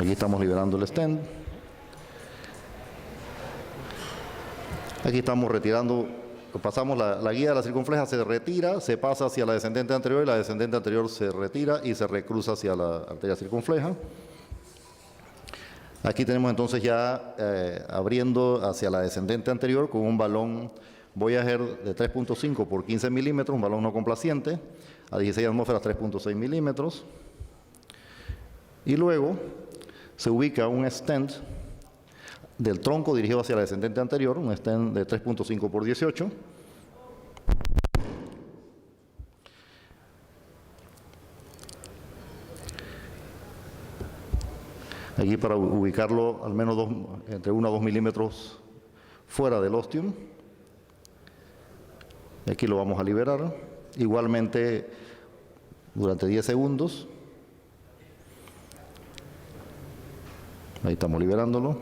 Aquí estamos liberando el stent. Aquí estamos retirando, pasamos la guía de la circunfleja, se retira, se pasa hacia la descendente anterior y la descendente anterior se retira y se recruza hacia la arteria circunfleja. Aquí tenemos entonces ya abriendo hacia la descendente anterior con un balón Voyager de 3.5 por 15 milímetros, un balón no complaciente, a 16 atmósferas 3.6 milímetros. Y luego se ubica un stent del tronco dirigido hacia la descendente anterior, un stent de 3.5 por 18. Aquí para ubicarlo al menos entre 1 a 2 milímetros fuera del ostium. Y aquí lo vamos a liberar. Igualmente durante 10 segundos. Ahí estamos liberándolo.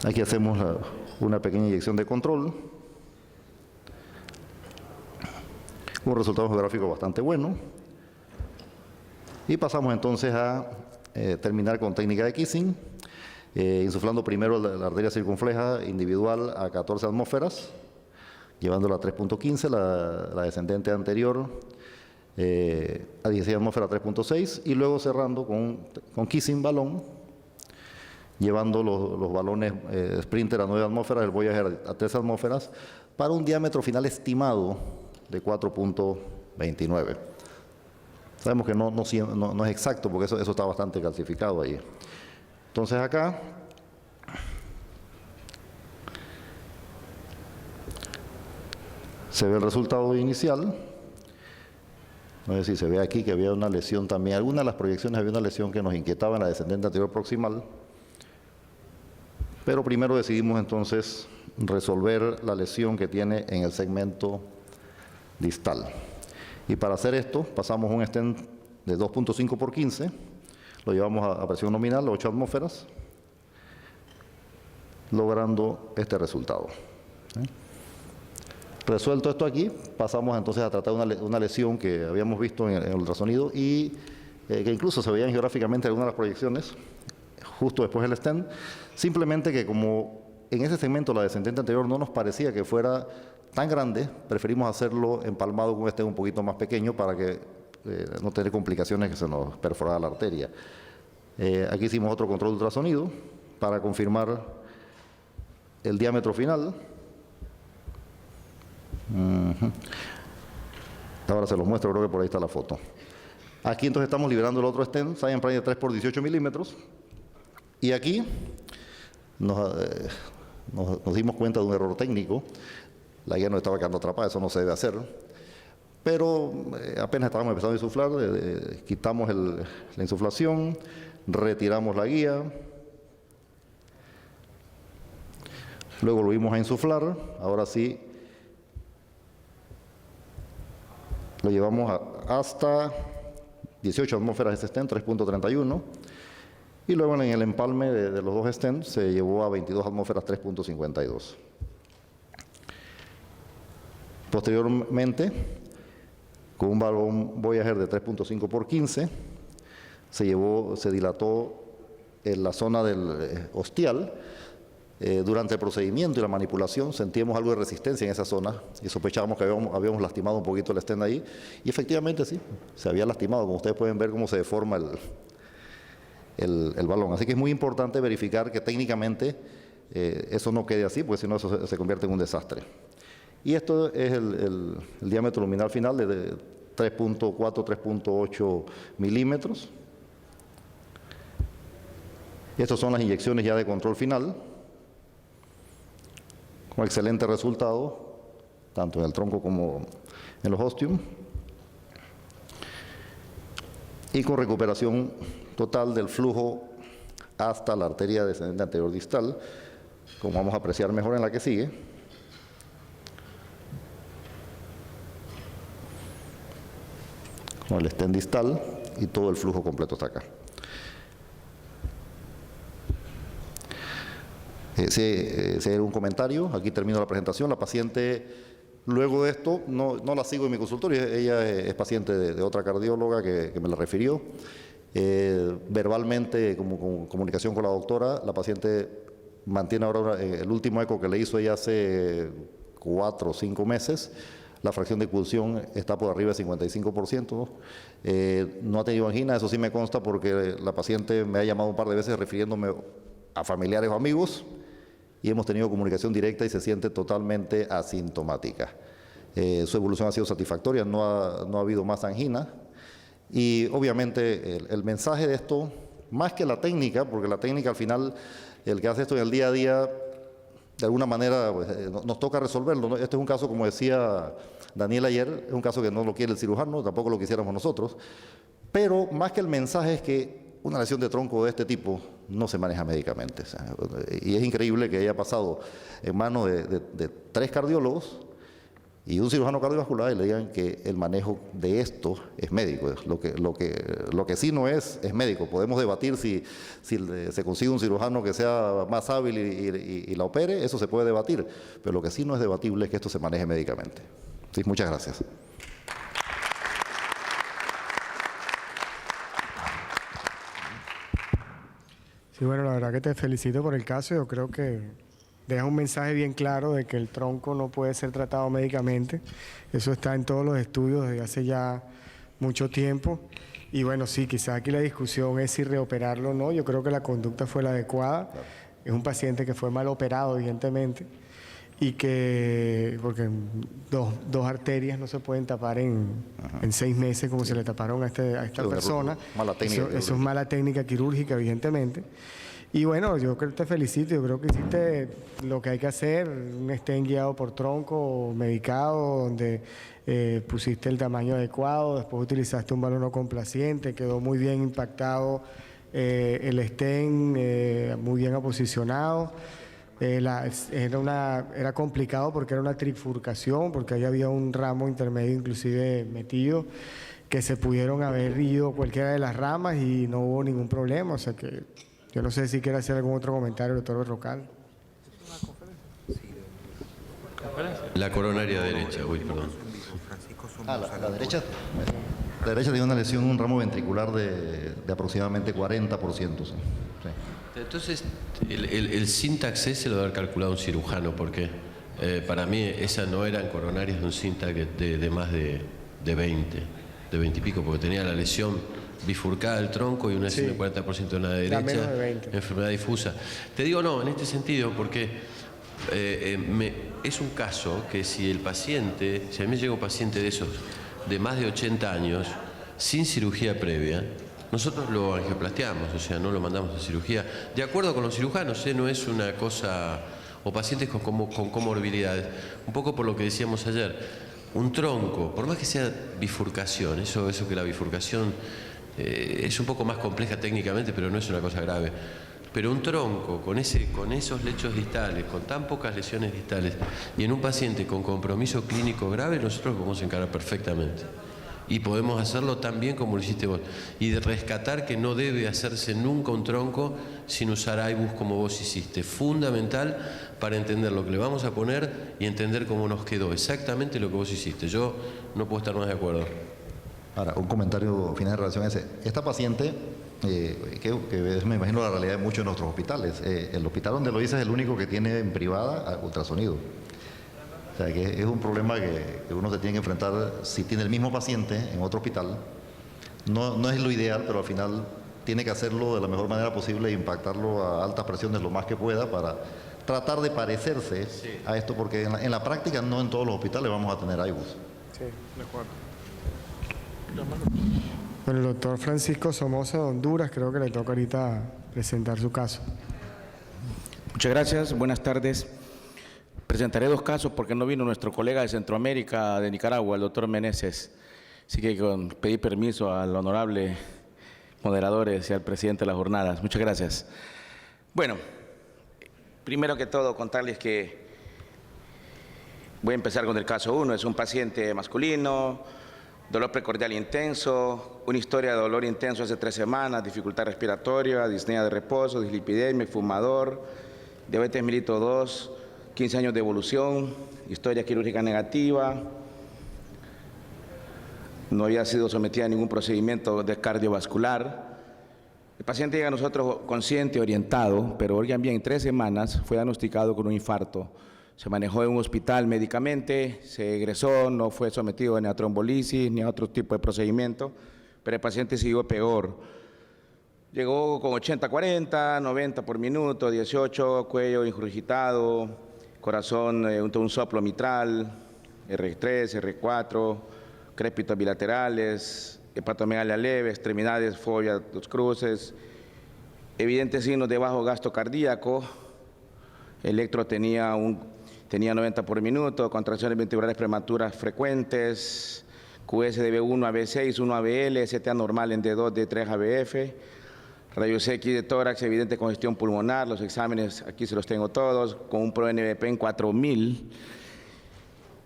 Aquí hacemos una pequeña inyección de control. Un resultado geográfico bastante bueno. Y pasamos entonces a terminar con técnica de kissing, insuflando primero la arteria circunfleja individual a 14 atmósferas, llevándola a 3.15, la descendente anterior a 16 atmósferas 3.6 y luego cerrando con kissing balón, llevando los balones Sprinter a 9 atmósferas, el Voyager a 3 atmósferas, para un diámetro final estimado de 4.29. Sabemos que no es exacto porque eso está bastante calcificado ahí. Entonces acá se ve el resultado inicial. No sé si se ve aquí que había una lesión también. Algunas de las proyecciones había una lesión que nos inquietaba en la descendente anterior proximal. Pero primero decidimos entonces resolver la lesión que tiene en el segmento distal. Y para hacer esto pasamos un stent de 2.5 por 15, lo llevamos a presión nominal, 8 atmósferas, logrando este resultado. Resuelto esto aquí, pasamos entonces a tratar una lesión que habíamos visto en el ultrasonido y que incluso se veían geográficamente algunas de las proyecciones justo después del stent, simplemente que como en ese segmento la descendente anterior no nos parecía que fuera tan grande, preferimos hacerlo empalmado con un stent un poquito más pequeño para que no tener complicaciones que se nos perforara la arteria. Aquí hicimos otro control de ultrasonido para confirmar el diámetro final. Ahora se los muestro, creo que por ahí está la foto. Aquí entonces estamos liberando el otro stent, Science Prime de 3 por 18 milímetros. Y aquí nos dimos cuenta de un error técnico. La guía nos estaba quedando atrapada, eso no se debe hacer. Pero apenas estábamos empezando a insuflar, quitamos la insuflación, retiramos la guía. Luego lo volvimos a insuflar, ahora sí lo llevamos hasta 18 atmósferas de ese stent, 3.31. Y luego en el empalme de los dos stents se llevó a 22 atmósferas, 3.52. Posteriormente, con un balón Voyager de 3.5 por 15, se dilató en la zona del ostial. Durante el procedimiento y la manipulación sentíamos algo de resistencia en esa zona y sospechábamos que habíamos lastimado un poquito el stent ahí. Y efectivamente sí, se había lastimado, como ustedes pueden ver cómo se deforma el balón. Así que es muy importante verificar que técnicamente eso no quede así, porque si no eso se convierte en un desastre. Y esto es el diámetro luminal final de 3.4, 3.8 milímetros. Y estas son las inyecciones ya de control final, con excelente resultado, tanto en el tronco como en los ostium, y con recuperación total del flujo hasta la arteria descendente anterior distal, como vamos a apreciar mejor en la que sigue. Con el stent distal y todo el flujo completo hasta acá. Si hay algún comentario, aquí termino la presentación. La paciente Luego de esto, no la sigo en mi consultorio, ella es paciente de otra cardióloga que me la refirió. Verbalmente, como comunicación con la doctora, la paciente mantiene ahora el último eco que le hizo ella hace 4 o 5 meses. La fracción de expulsión está por arriba del 55%. No ha tenido angina, eso sí me consta porque la paciente me ha llamado un par de veces refiriéndome a familiares o amigos y hemos tenido comunicación directa y se siente totalmente asintomática. Su evolución ha sido satisfactoria, no ha habido más angina. Y obviamente el mensaje de esto, más que la técnica, porque la técnica al final, el que hace esto en el día a día, de alguna manera pues, nos toca resolverlo, ¿no? Este es un caso, como decía Daniel ayer, es un caso que no lo quiere el cirujano, tampoco lo quisiéramos nosotros, pero más que el mensaje es que una lesión de tronco de este tipo no se maneja médicamente. O sea, y es increíble que haya pasado en manos de 3 cardiólogos y un cirujano cardiovascular y le digan que el manejo de esto es médico. Lo que sí no es médico. Podemos debatir si se consigue un cirujano que sea más hábil y la opere, eso se puede debatir, pero lo que sí no es debatible es que esto se maneje médicamente. Sí, muchas gracias. Sí, bueno, la verdad que te felicito por el caso. Yo creo que deja un mensaje bien claro de que el tronco no puede ser tratado médicamente. Eso está en todos los estudios desde hace ya mucho tiempo. Y bueno, sí, quizás aquí la discusión es si reoperarlo o no. Yo creo que la conducta fue la adecuada. Claro. Es un paciente que fue mal operado, evidentemente, y que, porque dos arterias no se pueden tapar en 6 meses como se le taparon a esta persona. Eso es mala técnica quirúrgica, evidentemente. Y bueno, yo creo que te felicito, yo creo que hiciste lo que hay que hacer, un stent guiado por tronco, medicado, donde pusiste el tamaño adecuado, después utilizaste un balón no complaciente, quedó muy bien impactado el stent, muy bien aposicionado. Era complicado porque era una trifurcación, porque ahí había un ramo intermedio inclusive metido, que se pudieron haber ido cualquiera de las ramas y no hubo ningún problema. O sea que yo no sé si quiere hacer algún otro comentario, doctor Berrocal. La coronaria derecha, perdón. La derecha. La derecha tiene una lesión en un ramo ventricular de aproximadamente 40%. Sí. Entonces, el syntax se lo debe haber calculado un cirujano, porque para mí esas no eran coronarias de un syntax de más de 20 y pico, porque tenía la lesión bifurcada del tronco y una lesión de 40% en la derecha, enfermedad difusa. Te digo no, en este sentido, porque es un caso que si a mí llega un paciente de esos, de más de 80 años, sin cirugía previa, nosotros lo angioplasteamos, o sea, no lo mandamos a cirugía. De acuerdo con los cirujanos, no es una cosa, o pacientes con comorbilidades. Un poco por lo que decíamos ayer, un tronco, por más que sea bifurcación, eso que la bifurcación es un poco más compleja técnicamente, pero no es una cosa grave. Pero un tronco con esos lechos distales, con tan pocas lesiones distales, y en un paciente con compromiso clínico grave, nosotros lo podemos encarar perfectamente. Y podemos hacerlo tan bien como lo hiciste vos. Y de rescatar que no debe hacerse nunca un tronco sin usar IBUS como vos hiciste. Fundamental para entender lo que le vamos a poner y entender cómo nos quedó. Exactamente lo que vos hiciste. Yo no puedo estar más de acuerdo. Ahora, un comentario final en relación a ese. Esta paciente, que me imagino la realidad de muchos de nuestros hospitales, el hospital donde lo hice es el único que tiene en privada ultrasonido. O sea, que es un problema que uno se tiene que enfrentar si tiene el mismo paciente en otro hospital. No es lo ideal, pero al final tiene que hacerlo de la mejor manera posible e impactarlo a altas presiones lo más que pueda para tratar de parecerse a esto, porque en la práctica no en todos los hospitales vamos a tener IBUS. Sí, de acuerdo. Bueno, el doctor Francisco Somoza de Honduras, creo que le toca ahorita presentar su caso. Muchas gracias, buenas tardes. Presentaré 2 casos porque no vino nuestro colega de Centroamérica, de Nicaragua, el doctor Meneses. Así que pedí permiso al honorable moderadores y al presidente de las jornadas. Muchas gracias. Bueno, primero que todo contarles que voy a empezar con el caso 1. Es un paciente masculino, dolor precordial intenso, una historia de dolor intenso hace 3 semanas, dificultad respiratoria, disnea de reposo, dislipidemia, fumador, diabetes mellitus 2, 15 años de evolución, historia quirúrgica negativa, no había sido sometida a ningún procedimiento de cardiovascular. El paciente llega a nosotros consciente, orientado, pero oigan bien, en 3 semanas fue diagnosticado con un infarto. Se manejó en un hospital médicamente, se egresó, no fue sometido ni a trombolisis ni a otro tipo de procedimiento, pero el paciente siguió peor. Llegó con 80-40, 90 por minuto, 18, cuello ingurgitado, corazón, un soplo mitral, R3, R4, crépitos bilaterales, hepatomegalia leve, extremidades, fobia, 2 cruces, evidentes signos de bajo gasto cardíaco, electro tenía 90 por minuto, contracciones ventriculares prematuras frecuentes, QS de B1 a B6, 1 ABL, ST normal en D2, D3 ABF, rayos X de tórax, evidente congestión pulmonar, los exámenes aquí se los tengo todos, con un ProNBP en 4000,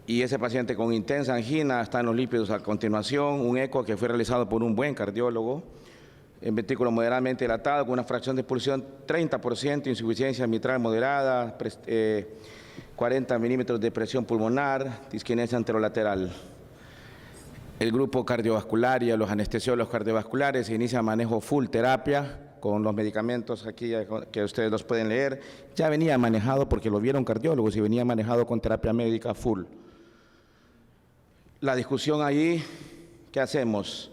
y ese paciente con intensa angina, está en los lípidos a continuación, un eco que fue realizado por un buen cardiólogo, en ventrículo moderadamente dilatado, con una fracción de expulsión 30%, insuficiencia mitral moderada, 40 milímetros de presión pulmonar, disquinesia anterolateral. El grupo cardiovascular y a los anestesiólogos cardiovasculares se inicia manejo full terapia con los medicamentos aquí que ustedes los pueden leer. Ya venía manejado porque lo vieron cardiólogos y venía manejado con terapia médica full. La discusión ahí, ¿qué hacemos?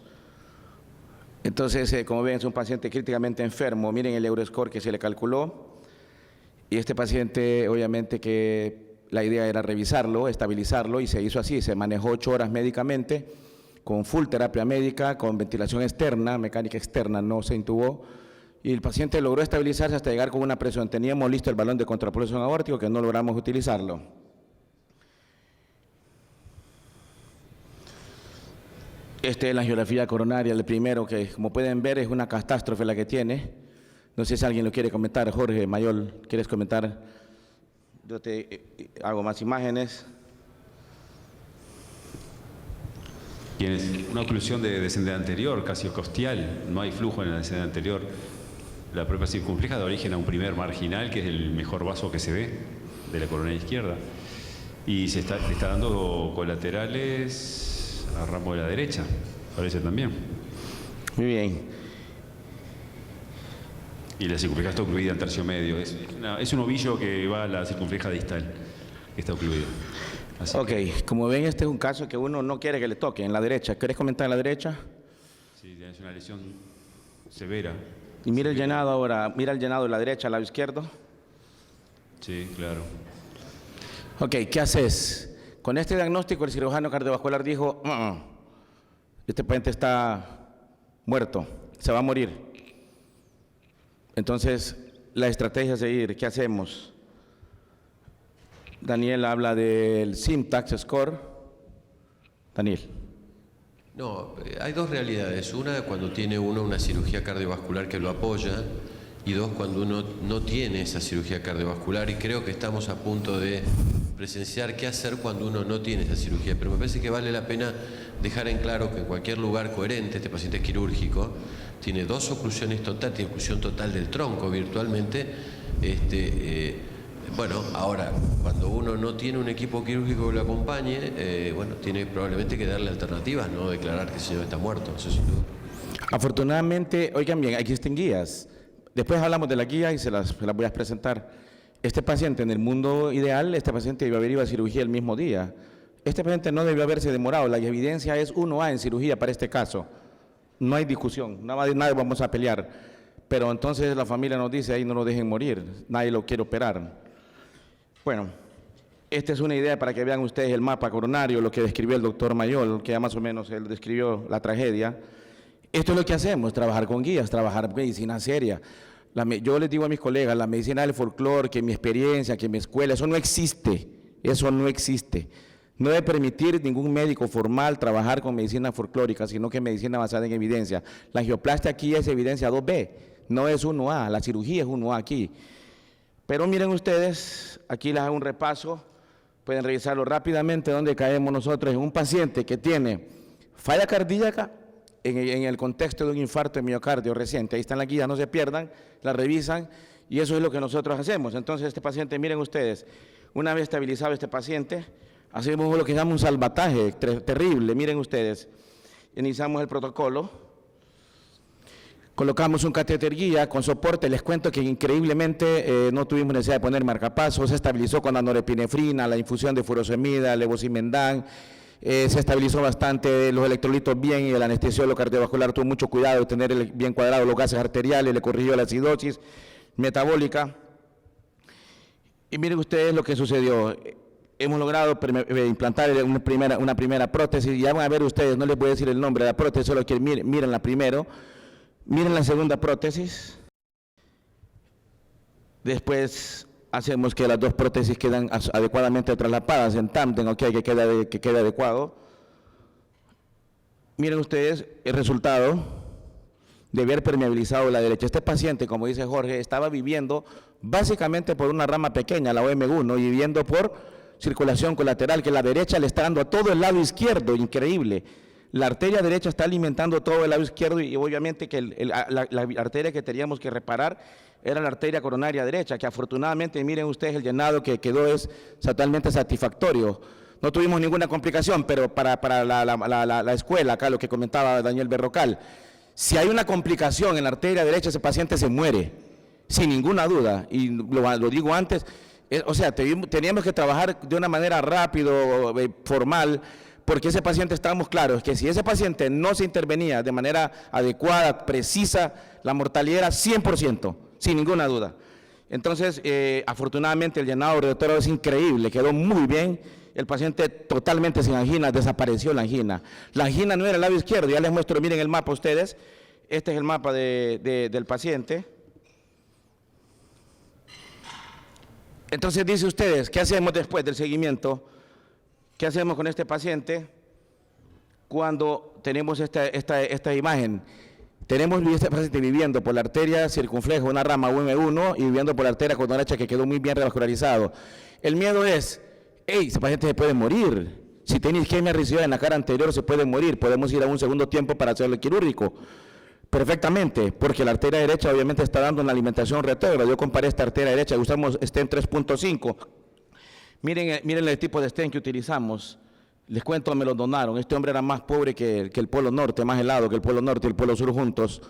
Entonces, como ven, es un paciente críticamente enfermo. Miren el Euroscore que se le calculó. Y este paciente, obviamente que la idea era revisarlo, estabilizarlo, y se hizo así. Se manejó 8 horas médicamente, con full terapia médica, con ventilación externa, mecánica externa, no se intubó. Y el paciente logró estabilizarse hasta llegar con una presión. Teníamos listo el balón de contrapulsión aórtico, que no logramos utilizarlo. Esta es la angiografía coronaria, el primero, que como pueden ver es una catástrofe la que tiene. No sé si alguien lo quiere comentar. Jorge Mayol, ¿quieres comentar? Yo te hago más imágenes. Tienes una oclusión de descendente anterior, casi costial, no hay flujo en la descendente anterior. La propia circunfleja da origen a un primer marginal, que es el mejor vaso que se ve de la coronaria izquierda. Y le está dando colaterales a ramo de la derecha, parece también. Muy bien. Y la circunfleja está ocluida en tercio medio. Es un ovillo que va a la circunfleja distal, que está ocluida. Así Ok, como ven, este es un caso que uno no quiere que le toque en la derecha. ¿Quieres comentar en la derecha? Sí, es una lesión severa. Y mira el llenado ahora, mira el llenado de la derecha al lado izquierdo. Sí, claro. Ok, ¿qué haces? Con este diagnóstico el cirujano cardiovascular dijo, este paciente está muerto, se va a morir. Entonces, la estrategia a seguir, ¿qué hacemos? Daniel habla del Syntax Score. Daniel. No, hay 2 realidades. Una, cuando tiene uno una cirugía cardiovascular que lo apoya, y 2, cuando uno no tiene esa cirugía cardiovascular, y creo que estamos a punto de presenciar qué hacer cuando uno no tiene esa cirugía. Pero me parece que vale la pena dejar en claro que en cualquier lugar coherente, este paciente es quirúrgico, tiene 2 oclusiones total, tiene oclusión total del tronco virtualmente. Bueno, ahora, cuando uno no tiene un equipo quirúrgico que lo acompañe, bueno, tiene probablemente que darle alternativas, no declarar que el señor está muerto, eso sin duda. Afortunadamente, oigan bien, aquí existen guías. Después hablamos de la guía y se las voy a presentar. Este paciente, en el mundo ideal, este paciente debió haber ido a cirugía el mismo día. Este paciente no debió haberse demorado. La evidencia es 1A en cirugía para este caso. No hay discusión, nada vamos a pelear. Pero entonces la familia nos dice, ahí no lo dejen morir, nadie lo quiere operar. Bueno, esta es una idea para que vean ustedes el mapa coronario, lo que describió el doctor Mayol, que ya más o menos él describió la tragedia. Esto es lo que hacemos, trabajar con guías, trabajar medicina seria. Yo les digo a mis colegas, la medicina del folclore, que mi experiencia, que mi escuela, eso no existe, eso no existe. No debe permitir ningún médico formal trabajar con medicina folclórica, sino que medicina basada en evidencia. La angioplastia aquí es evidencia 2B, no es 1A, la cirugía es 1A aquí. Pero miren ustedes, aquí les hago un repaso, pueden revisarlo rápidamente, donde caemos nosotros en un paciente que tiene falla cardíaca, en el contexto de un infarto de miocardio reciente. Ahí están las guías, no se pierdan, las revisan, y eso es lo que nosotros hacemos. Entonces, este paciente, miren ustedes, Una vez estabilizado este paciente, hacemos lo que se llama un salvataje terrible. Miren ustedes, iniciamos el protocolo, colocamos un catéter guía con soporte. Les cuento que increíblemente no tuvimos necesidad de poner marcapasos, se estabilizó con la norepinefrina, la infusión de furosemida, levosimendan, se estabilizó bastante los electrolitos bien y el anestesiólogo cardiovascular tuvo mucho cuidado de tener bien cuadrados los gases arteriales, le corrigió la acidosis metabólica. Y miren ustedes lo que sucedió. Hemos logrado implantar una primera prótesis, y ya van a ver ustedes, no les voy a decir el nombre de la prótesis, solo que miren la primero, miren la segunda prótesis. Después hacemos que las dos prótesis quedan adecuadamente traslapadas en tándem, okay, que quede adecuado. Miren ustedes el resultado de haber permeabilizado la derecha. Este paciente, como dice Jorge, estaba viviendo básicamente por una rama pequeña, la OM1, y viviendo por circulación colateral, que la derecha le está dando a todo el lado izquierdo, increíble. La arteria derecha está alimentando todo el lado izquierdo, y obviamente que la arteria que teníamos que reparar era la arteria coronaria derecha, que afortunadamente, miren ustedes, el llenado que quedó es totalmente satisfactorio. No tuvimos ninguna complicación, pero para la escuela, acá lo que comentaba Daniel Berrocal, si hay una complicación en la arteria derecha, ese paciente se muere, sin ninguna duda, y lo digo antes. O sea, teníamos que trabajar de una manera rápido, formal, porque ese paciente, estábamos claros que si ese paciente no se intervenía de manera adecuada, precisa, la mortalidad era 100%, sin ninguna duda. Entonces, afortunadamente el llenado rotatorio es increíble, quedó muy bien, el paciente totalmente sin angina, desapareció la angina. La angina no era el lado izquierdo, ya les muestro, miren el mapa ustedes, este es el mapa del paciente. Entonces, dice ustedes, ¿qué hacemos después del seguimiento? ¿Qué hacemos con este paciente cuando tenemos esta imagen? Tenemos este paciente viviendo por la arteria circunfleja, una rama UM1, y viviendo por la arteria coronaria derecha, que quedó muy bien revascularizado. El miedo es, ese paciente se puede morir. Si tiene isquemia residual en la cara anterior, se puede morir. Podemos ir a un segundo tiempo para hacerlo quirúrgico. Perfectamente, porque la arteria derecha obviamente está dando una alimentación retrógrada. Yo comparé esta arteria derecha, usamos stent 3.5. Miren el tipo de stent que utilizamos. Les cuento, me lo donaron. Este hombre era más pobre que el Polo Norte, más helado que el Polo Norte y el Polo Sur juntos.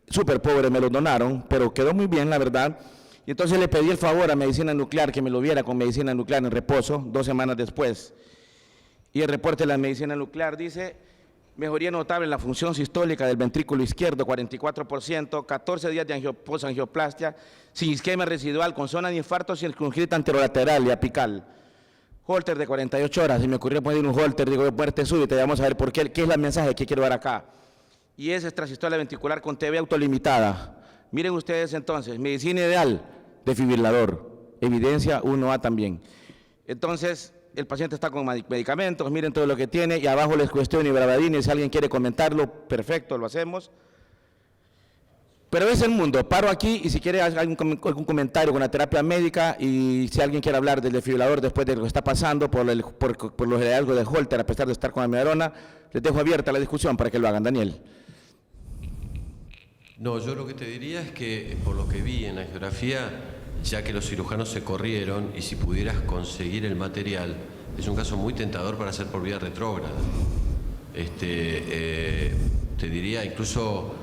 Súper pobre, me lo donaron, pero quedó muy bien, la verdad. Y entonces le pedí el favor a Medicina Nuclear que me lo viera con Medicina Nuclear en reposo, 2 semanas después. Y el reporte de la Medicina Nuclear dice: mejoría notable en la función sistólica del ventrículo izquierdo, 44%, 14 días de posangioplastia, sin isquemia residual, con zona de infarto circunscrita anterolateral y apical. Holter de 48 horas, y me ocurrió poner un holter, digo, muerte súbita, y vamos a ver por qué es el mensaje que quiero dar acá. Y es extrasistolia ventricular con TV autolimitada. Miren ustedes entonces, medicina ideal, desfibrilador, evidencia 1A también. Entonces, el paciente está con medicamentos, miren todo lo que tiene, y abajo les cuestiono ibradine, si alguien quiere comentarlo, perfecto, lo hacemos. Pero es el mundo, paro aquí, y si quiere algún comentario con la terapia médica, y si alguien quiere hablar del desfibrilador después de lo que está pasando, por los hallazgos de Holter, a pesar de estar con amiodarona, les dejo abierta la discusión para que lo hagan. Daniel. No, yo lo que te diría es que, por lo que vi en la geografía, ya que los cirujanos se corrieron, y si pudieras conseguir el material, es un caso muy tentador para hacer por vía retrógrada. Te diría, incluso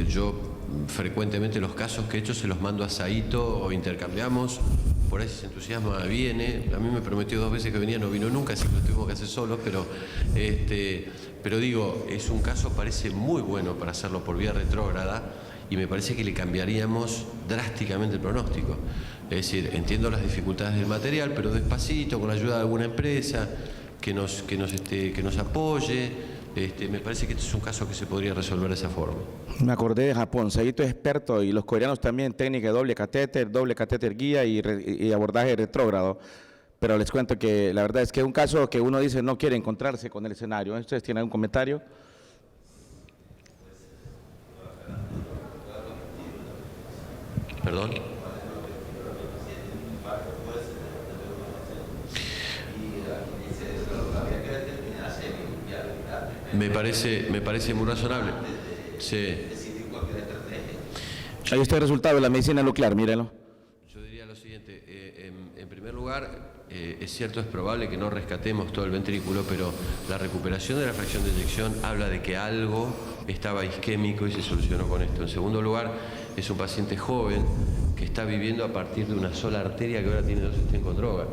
yo frecuentemente los casos que he hecho se los mando a Saito o intercambiamos, por ahí si se entusiasma viene. A mí me prometió 2 veces que venía, no vino nunca, así que lo tuvimos que hacer solos, pero digo, es un caso, parece muy bueno para hacerlo por vía retrógrada, y me parece que le cambiaríamos drásticamente el pronóstico. Es decir, entiendo las dificultades del material, pero despacito, con la ayuda de alguna empresa que nos apoye. Me parece que este es un caso que se podría resolver de esa forma. Me acordé de Japón, Saito es experto, y los coreanos también, técnica de doble catéter guía y abordaje retrógrado. Pero les cuento que la verdad es que es un caso que uno dice no quiere encontrarse con el escenario. ¿Ustedes tienen algún comentario? ¿Perdón? Me parece muy razonable. Sí. Ahí está el resultado de la medicina nuclear, mírenlo. Yo diría lo siguiente, en primer primer lugar, es cierto, es probable que no rescatemos todo el ventrículo, pero la recuperación de la fracción de eyección habla de que algo estaba isquémico y se solucionó con esto. En segundo lugar, es un paciente joven que está viviendo a partir de una sola arteria que ahora tiene 2 stents con droga.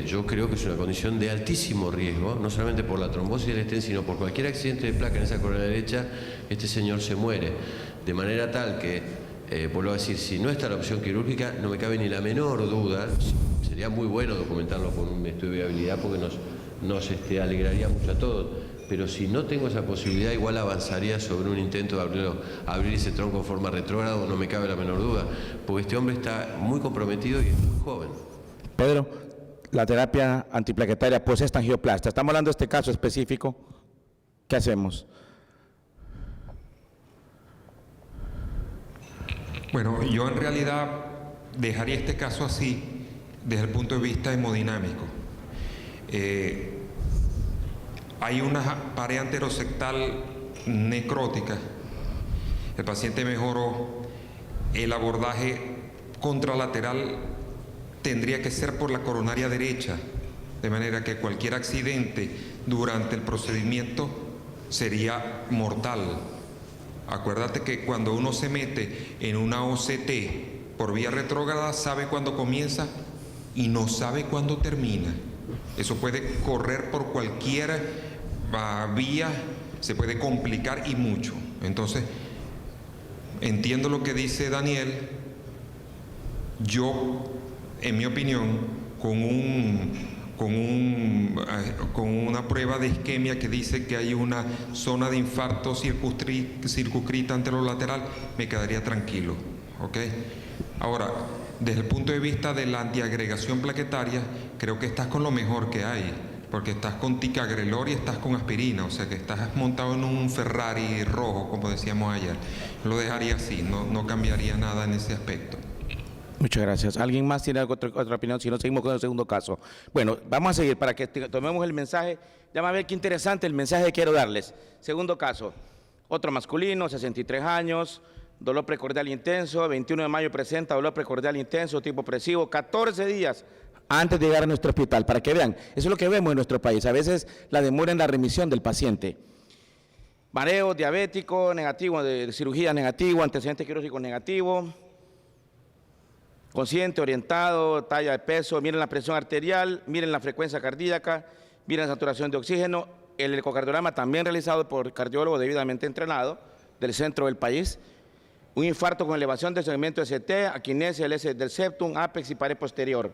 Yo creo que es una condición de altísimo riesgo, no solamente por la trombosis del stent, sino por cualquier accidente de placa en esa coronaria derecha, este señor se muere. De manera tal que, vuelvo a decir, si no está la opción quirúrgica, no me cabe ni la menor duda, sería muy bueno documentarlo con un estudio de viabilidad porque nos alegraría mucho a todos, pero si no tengo esa posibilidad, igual avanzaría sobre un intento de abrir ese tronco en forma retrógrada, no me cabe la menor duda, porque este hombre está muy comprometido y es muy joven. Pedro, la terapia antiplaquetaria pues esta angioplastia. Estamos hablando de este caso específico. ¿Qué hacemos? Bueno, yo en realidad dejaría este caso así desde el punto de vista hemodinámico. Hay una pared anterosectal necrótica. El paciente mejoró. El abordaje contralateral tendría que ser por la coronaria derecha, de manera que cualquier accidente durante el procedimiento sería mortal. Acuérdate que cuando uno se mete en una OCT por vía retrógrada, sabe cuándo comienza y no sabe cuándo termina. Eso puede correr por cualquier vía, se puede complicar y mucho. Entonces, entiendo lo que dice Daniel. Yo, en mi opinión, con una prueba de isquemia que dice que hay una zona de infarto circunscrita anterolateral, me quedaría tranquilo, ¿ok? Ahora, desde el punto de vista de la antiagregación plaquetaria, creo que estás con lo mejor que hay, porque estás con ticagrelor y estás con aspirina, o sea que estás montado en un Ferrari rojo, como decíamos ayer. Lo dejaría así, no cambiaría nada en ese aspecto. Muchas gracias. ¿Alguien más tiene otra opinión? Si no, seguimos con el segundo caso. Bueno, vamos a seguir para que tomemos el mensaje. Ya van a ver qué interesante el mensaje que quiero darles. Segundo caso, otro masculino, 63 años, dolor precordial intenso, 21 de mayo presenta dolor precordial intenso, tipo opresivo, 14 días antes de llegar a nuestro hospital, para que vean. Eso es lo que vemos en nuestro país. A veces la demora en la remisión del paciente. Mareo diabético, negativo, de cirugía negativo, antecedente quirúrgico negativo. Consciente, orientado, talla de peso, miren la presión arterial, miren la frecuencia cardíaca, miren la saturación de oxígeno, el ecocardiograma también realizado por cardiólogo debidamente entrenado del centro del país, un infarto con elevación del segmento ST, aquinesia del septum, apex y pared posterior.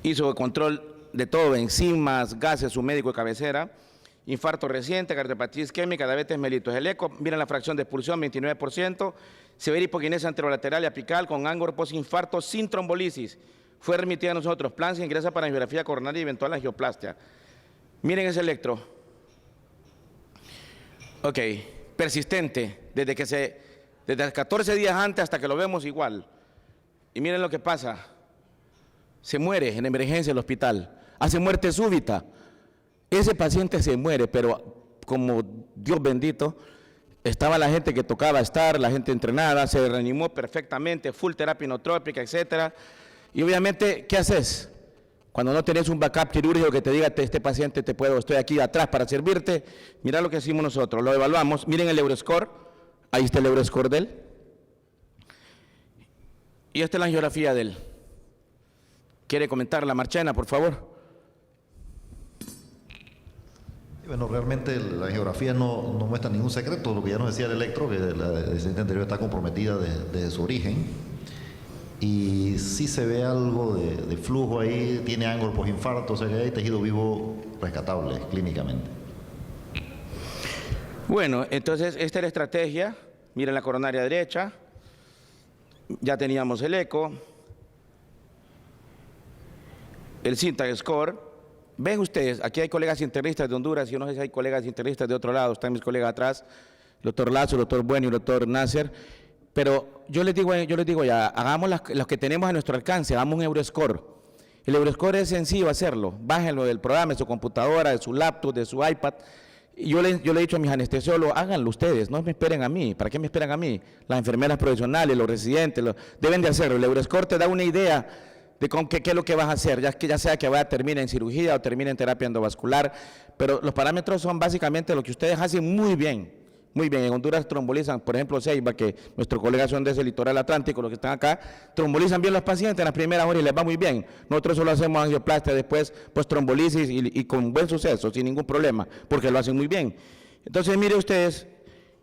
Hizo control de todo, enzimas, gases, su médico de cabecera, infarto reciente, cardiopatía isquémica, diabetes mellitus. El eco, miren la fracción de expulsión, 29%, severa hipoquinesia anterolateral y apical con ángulo postinfarto sin trombolisis. Fue remitida a nosotros, plan se ingresa para angiografía coronaria y eventual angioplastia. Miren ese electro. Ok, persistente, desde 14 días antes hasta que lo vemos igual. Y miren lo que pasa. Se muere en emergencia el hospital, hace muerte súbita. Ese paciente se muere, pero como Dios bendito, estaba la gente que tocaba estar, la gente entrenada, se reanimó perfectamente, full terapia inotrópica, etcétera. Y obviamente, ¿qué haces? Cuando no tenés un backup quirúrgico que te diga, este paciente estoy aquí atrás para servirte, mira lo que hicimos nosotros, lo evaluamos, miren el Euroscore, ahí está el Euroscore de él. Y esta es la angiografía de él. ¿Quiere comentar la Marchena, por favor? Bueno, realmente la angiografía no muestra ningún secreto, lo que ya nos decía el electro, que la descendencia anterior está comprometida desde su origen, y sí se ve algo de flujo ahí, tiene ángulo postinfarto, o sea que hay tejido vivo rescatable clínicamente. Bueno, entonces esta es la estrategia, miren la coronaria derecha, ya teníamos el eco, el Syntax Score. Ven ustedes, aquí hay colegas internistas de Honduras, yo no sé si hay colegas internistas de otro lado, están mis colegas atrás, el doctor Lazo, el doctor Bueno y el doctor Nasser, pero yo les digo ya, hagamos los que tenemos a nuestro alcance, hagamos un Euroscore. El Euroscore es sencillo hacerlo, bájenlo del programa, de su computadora, de su laptop, de su iPad, Y yo le he dicho a mis anestesiólogos, háganlo ustedes, no me esperen a mí. ¿Para qué me esperan a mí? Las enfermeras profesionales, los residentes, deben de hacerlo. El Euroscore te da una idea de qué es lo que vas a hacer, ya sea que termine en cirugía o termine en terapia endovascular, pero los parámetros son básicamente lo que ustedes hacen muy bien. Muy bien, en Honduras trombolizan, por ejemplo, Ceiba, que nuestros colegas son de ese litoral atlántico, los que están acá, trombolizan bien los pacientes en las primeras horas y les va muy bien. Nosotros solo hacemos angioplastia, después pues trombolisis y con buen suceso, sin ningún problema, porque lo hacen muy bien. Entonces, mire ustedes,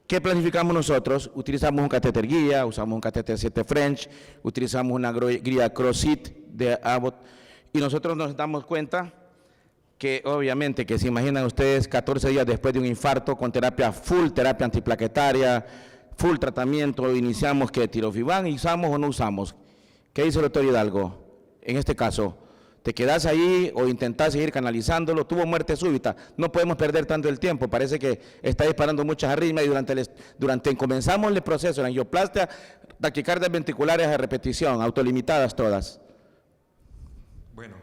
¿qué planificamos nosotros? Utilizamos un catéter guía, usamos un catéter 7 French, utilizamos una guía CrossFit de Abbott, y nosotros nos damos cuenta que obviamente que se imaginan ustedes 14 días después de un infarto con full terapia antiplaquetaria, full tratamiento, iniciamos que tirofiban, ¿usamos o no usamos? ¿Qué dice el doctor Hidalgo? En este caso, ¿te quedas ahí o intentás seguir canalizándolo? Tuvo muerte súbita, no podemos perder tanto el tiempo, parece que está disparando muchas arritmias y comenzamos el proceso de la angioplastia, taquicardias ventriculares a repetición, autolimitadas todas. Bueno,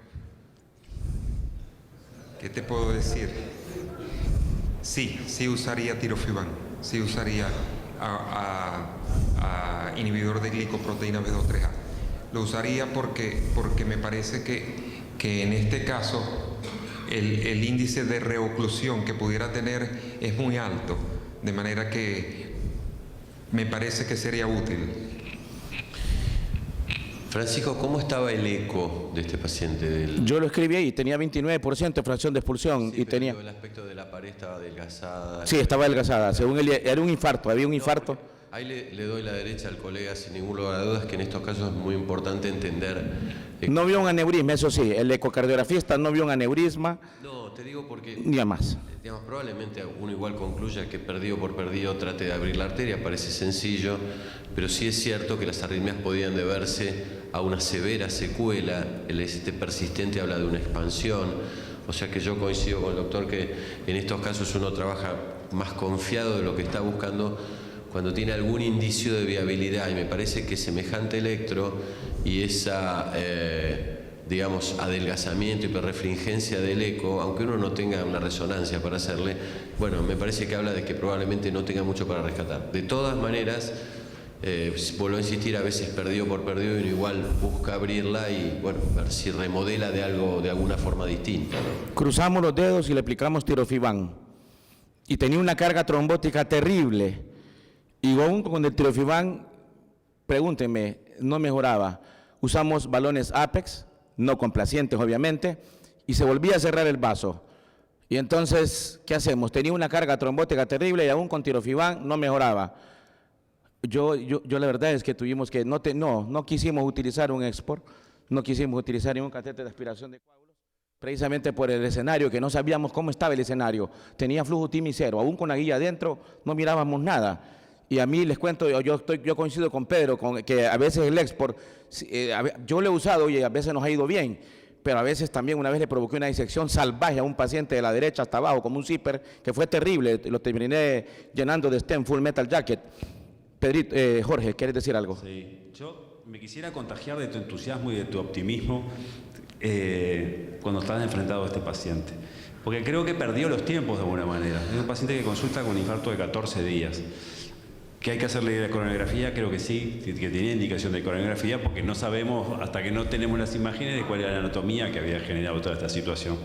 ¿qué te puedo decir? Sí usaría tirofiban, sí usaría a inhibidor de glicoproteína B2-3A. Lo usaría porque me parece que en este caso el índice de reoclusión que pudiera tener es muy alto, de manera que me parece que sería útil. Francisco, ¿cómo estaba el eco de este paciente? Yo lo escribí ahí, tenía 29% de fracción de expulsión. Sí, y tenía... el aspecto de la pared estaba adelgazada. Sí, estaba adelgazada, según él, era un infarto, había un infarto. Ahí le doy la derecha al colega sin ningún lugar a dudas que en estos casos es muy importante entender. No vio un aneurisma, eso sí, el ecocardiografista no vio un aneurisma. No, te digo porque... Ni más. Digamos, probablemente uno igual concluya que perdido por perdido trate de abrir la arteria, parece sencillo, pero sí es cierto que las arritmias podían deberse a una severa secuela, el ST persistente habla de una expansión, o sea que yo coincido con el doctor que en estos casos uno trabaja más confiado de lo que está buscando cuando tiene algún indicio de viabilidad, y me parece que semejante electro y esa, digamos, adelgazamiento, hiperrefringencia del eco, aunque uno no tenga una resonancia para hacerle, bueno, me parece que habla de que probablemente no tenga mucho para rescatar. De todas maneras, vuelvo a insistir, a veces perdido por perdido y uno igual busca abrirla y, bueno, ver si remodela de alguna forma distinta, ¿no? Cruzamos los dedos y le aplicamos tirofiban. Y tenía una carga trombótica terrible. Y aún con el tirofiban, pregúntenme, no mejoraba. Usamos balones Apex, no complacientes obviamente, y se volvía a cerrar el vaso. Y entonces, ¿qué hacemos? Tenía una carga trombótica terrible y aún con tirofiban no mejoraba. Yo la verdad es que tuvimos que, no quisimos utilizar un export, no quisimos utilizar ningún catéter de aspiración de coágulos, precisamente por el escenario, que no sabíamos cómo estaba el escenario. Tenía flujo TIMI cero, aún con la guía adentro no mirábamos nada. Y a mí les cuento, yo coincido con Pedro, que a veces el export, yo lo he usado y a veces nos ha ido bien, pero a veces también una vez le provoqué una disección salvaje a un paciente de la derecha hasta abajo, como un zipper, que fue terrible, lo terminé llenando de stem full metal jacket. Pedrito, Jorge, ¿quieres decir algo? Sí, yo me quisiera contagiar de tu entusiasmo y de tu optimismo cuando estás enfrentado a este paciente, porque creo que perdió los tiempos de alguna manera. Es un paciente que consulta con infarto de 14 días. ¿Que hay que hacerle la coronografía? Creo que sí, que tenía indicación de coronografía, porque no sabemos, hasta que no tenemos las imágenes, de cuál era la anatomía que había generado toda esta situación.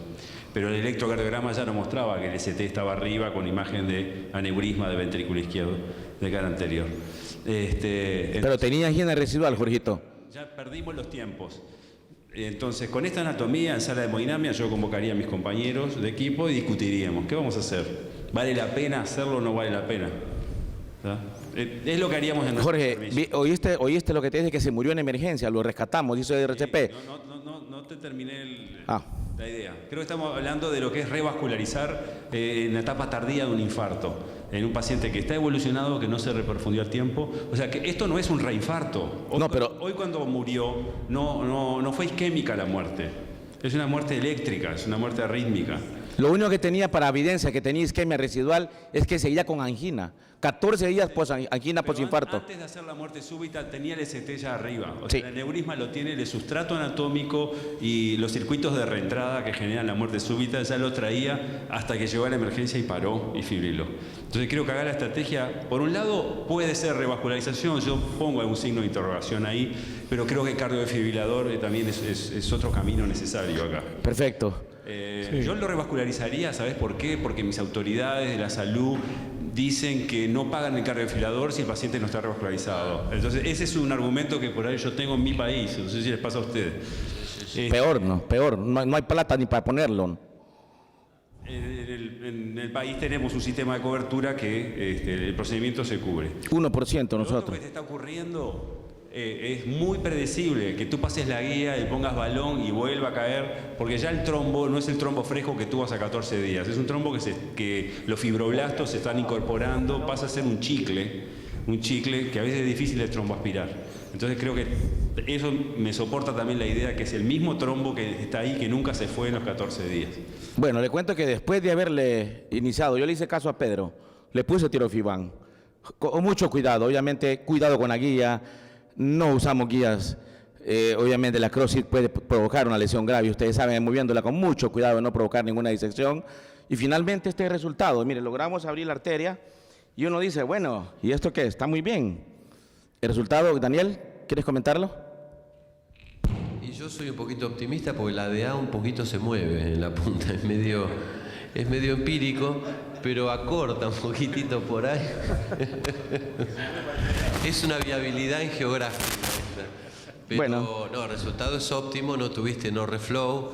Pero el electrocardiograma ya nos mostraba que el ST estaba arriba con imagen de aneurisma de ventrículo izquierdo de cara anterior. Pero tenía higiene residual, Jorgito. Ya perdimos los tiempos. Entonces, con esta anatomía en sala de hemodinamia, yo convocaría a mis compañeros de equipo y discutiríamos. ¿Qué vamos a hacer? ¿Vale la pena hacerlo o no vale la pena? ¿Ah? Es lo que haríamos en Jorge, ¿oíste lo que te dije? Que se murió en emergencia, lo rescatamos, hizo RCP. No te terminé la idea. Creo que estamos hablando de lo que es revascularizar en la etapa tardía de un infarto, en un paciente que está evolucionado, que no se reperfundió al tiempo. O sea, que esto no es un reinfarto. Hoy cuando murió, no fue isquémica la muerte. Es una muerte eléctrica, es una muerte arrítmica. Lo único que tenía para evidencia que tenía isquemia residual es que seguía con angina. 14 días angina posinfarto. Antes de hacer la muerte súbita tenía el ST ya arriba. O Sí. sea, el aneurisma lo tiene, el sustrato anatómico y los circuitos de reentrada que generan la muerte súbita ya lo traía hasta que llegó a la emergencia y paró y fibriló. Entonces creo que acá la estrategia, por un lado, puede ser revascularización, yo pongo algún signo de interrogación ahí, pero creo que el cardiodefibrilador también es otro camino necesario acá. Perfecto. Yo lo revascularizaría, ¿sabes por qué? Porque mis autoridades de la salud dicen que no pagan el cardiodefibrilador si el paciente no está revascularizado. Entonces, ese es un argumento que por ahí yo tengo en mi país. No sé si les pasa a ustedes. Peor, ¿no? Peor. No hay plata ni para ponerlo. En el país tenemos un sistema de cobertura que el procedimiento se cubre. 1% Lo otro nosotros. que te está ocurriendo es muy predecible, que tú pases la guía, le pongas balón y vuelva a caer, porque ya el trombo no es el trombo fresco que tuvo hace 14 días, es un trombo que los fibroblastos se están incorporando, pasa a ser un chicle que a veces es difícil de tromboaspirar. Entonces creo que eso me soporta también la idea que es el mismo trombo que está ahí, que nunca se fue en los 14 días. Bueno, le cuento que después de haberle iniciado, yo le hice caso a Pedro, le puse tirofiban. Con mucho cuidado, obviamente, cuidado con la guía. No usamos guías, obviamente la CrossFit puede provocar una lesión grave, ustedes saben, moviéndola con mucho cuidado de no provocar ninguna disección. Y finalmente este resultado, mire, logramos abrir la arteria y uno dice, bueno, ¿y esto qué? Está muy bien. El resultado, Daniel, ¿quieres comentarlo? Y yo soy un poquito optimista porque la DA un poquito se mueve en la punta, es medio empírico, pero acorta un poquitito por ahí. Es una viabilidad en geográfica. Pero Bueno. no, el resultado es óptimo, no tuviste no reflow.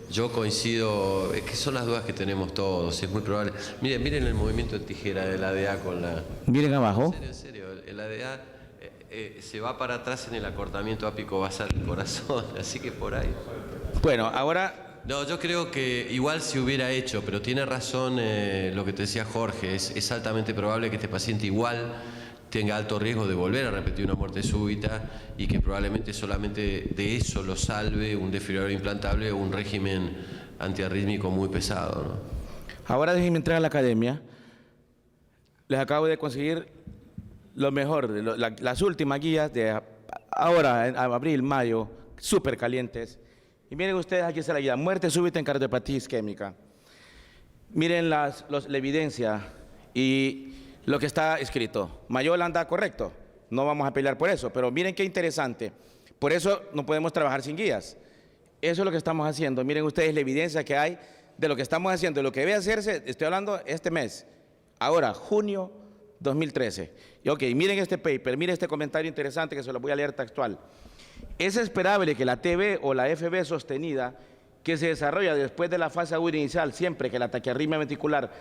Yo coincido, es que son las dudas que tenemos todos, es muy probable. Miren el movimiento de tijera de la ADA con la... Miren abajo. En serio, el ADA se va para atrás en el acortamiento ápico basal del corazón, así que por ahí. Bueno, ahora... No, yo creo que igual se hubiera hecho, pero tiene razón lo que te decía Jorge, es altamente probable que este paciente igual tenga alto riesgo de volver a repetir una muerte súbita y que probablemente solamente de eso lo salve un desfibrilador implantable o un régimen antiarrítmico muy pesado, ¿no? Ahora déjenme entrar a la academia. Les acabo de conseguir lo mejor, las últimas guías de ahora, en abril, mayo, súper calientes. Y miren ustedes, aquí está la guía, muerte súbita en cardiopatía isquémica. Miren la evidencia y lo que está escrito. Mayola anda correcto, no vamos a pelear por eso, pero miren qué interesante. Por eso no podemos trabajar sin guías. Eso es lo que estamos haciendo. Miren ustedes la evidencia que hay de lo que estamos haciendo, de lo que debe hacerse, estoy hablando este mes, ahora, junio 2013. Y ok, miren este paper, miren este comentario interesante que se lo voy a leer textual. Es esperable que la TB o la FB sostenida, que se desarrolla después de la fase aguda inicial, siempre que la taquiarritmia ventricular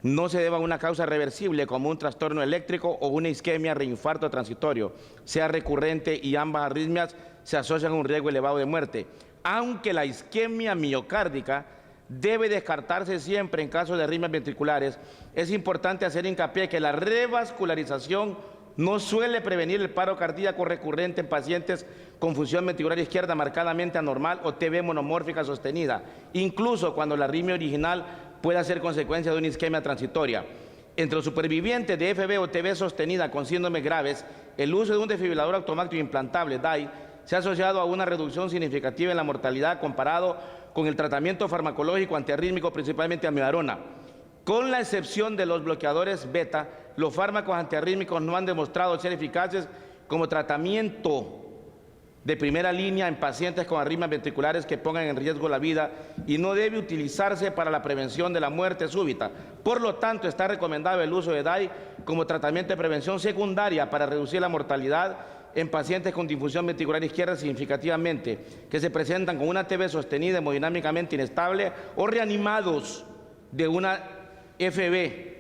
no se deba a una causa reversible como un trastorno eléctrico o una isquemia reinfarto transitorio, sea recurrente y ambas arritmias se asocian a un riesgo elevado de muerte. Aunque la isquemia miocárdica debe descartarse siempre en casos de arritmias ventriculares, es importante hacer hincapié que la revascularización no suele prevenir el paro cardíaco recurrente en pacientes con función ventricular izquierda marcadamente anormal o TB monomórfica sostenida, incluso cuando la arritmia original pueda ser consecuencia de una isquemia transitoria. Entre los supervivientes de FB o TB sostenida con síndromes graves, el uso de un desfibrilador automático implantable, DAI, se ha asociado a una reducción significativa en la mortalidad comparado con el tratamiento farmacológico antiarrítmico, principalmente amiodarona. Con la excepción de los bloqueadores beta, los fármacos antiarrítmicos no han demostrado ser eficaces como tratamiento de primera línea en pacientes con arritmias ventriculares que pongan en riesgo la vida y no debe utilizarse para la prevención de la muerte súbita. Por lo tanto, está recomendado el uso de DAI como tratamiento de prevención secundaria para reducir la mortalidad en pacientes con disfunción ventricular izquierda significativamente, que se presentan con una TB sostenida hemodinámicamente inestable o reanimados de una FB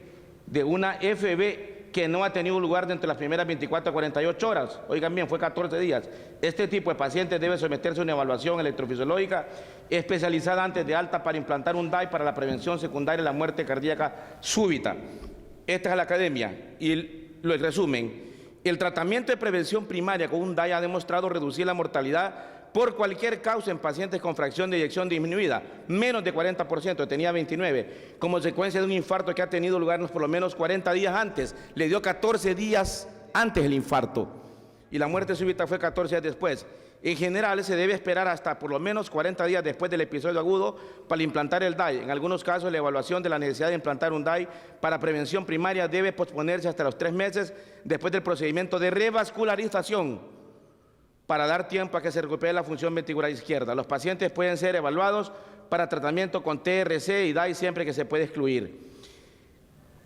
que no ha tenido lugar dentro de las primeras 24 a 48 horas. Oigan bien, fue 14 días. Este tipo de pacientes debe someterse a una evaluación electrofisiológica especializada antes de alta para implantar un DAI para la prevención secundaria de la muerte cardíaca súbita. Esta es la academia y el resumen. El tratamiento de prevención primaria con un DAI ha demostrado reducir la mortalidad por cualquier causa en pacientes con fracción de eyección disminuida, menos de 40%, tenía 29, como consecuencia de un infarto que ha tenido lugar por lo menos 40 días antes, le dio 14 días antes el infarto y la muerte súbita fue 14 días después. En general se debe esperar hasta por lo menos 40 días después del episodio agudo para implantar el DAI. En algunos casos la evaluación de la necesidad de implantar un DAI para prevención primaria debe posponerse hasta los 3 meses después del procedimiento de revascularización para dar tiempo a que se recupere la función ventricular izquierda. Los pacientes pueden ser evaluados para tratamiento con TRC y DAI siempre que se puede excluir.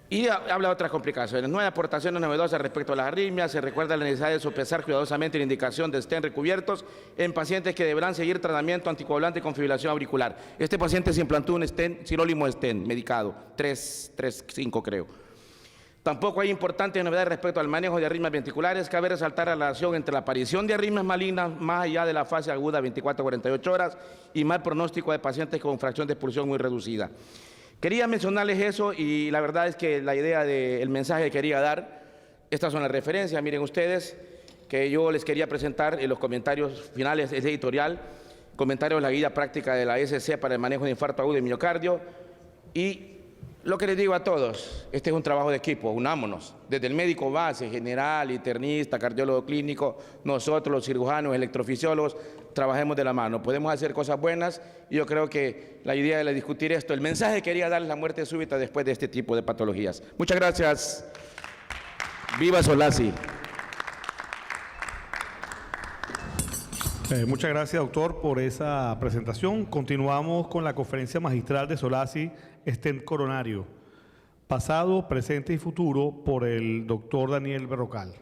Y habla de otras complicaciones. No hay aportaciones novedosas respecto a las arritmias. Se recuerda la necesidad de sopesar cuidadosamente la indicación de stent recubiertos en pacientes que deberán seguir tratamiento anticoagulante con fibrilación auricular. Este paciente se implantó un stent, sirolimus stent, medicado, 3.5 creo. Tampoco hay importantes novedades respecto al manejo de arritmias ventriculares. Cabe resaltar la relación entre la aparición de arritmias malignas más allá de la fase aguda 24-48 horas y mal pronóstico de pacientes con fracción de expulsión muy reducida. Quería mencionarles eso y la verdad es que la idea del mensaje que quería dar, estas son las referencias, miren ustedes, que yo les quería presentar en los comentarios finales, es editorial, comentarios de la guía práctica de la SC para el manejo de infarto agudo de miocardio y lo que les digo a todos, este es un trabajo de equipo, unámonos, desde el médico base, general, internista, cardiólogo clínico, nosotros los cirujanos, electrofisiólogos, trabajemos de la mano, podemos hacer cosas buenas y yo creo que la idea de discutir esto, el mensaje que quería darles la muerte súbita después de este tipo de patologías. Muchas gracias. Viva Solasi. Muchas gracias, doctor, por esa presentación. Continuamos con la conferencia magistral de Solasi, stent coronario, pasado, presente y futuro, por el doctor Daniel Berrocal.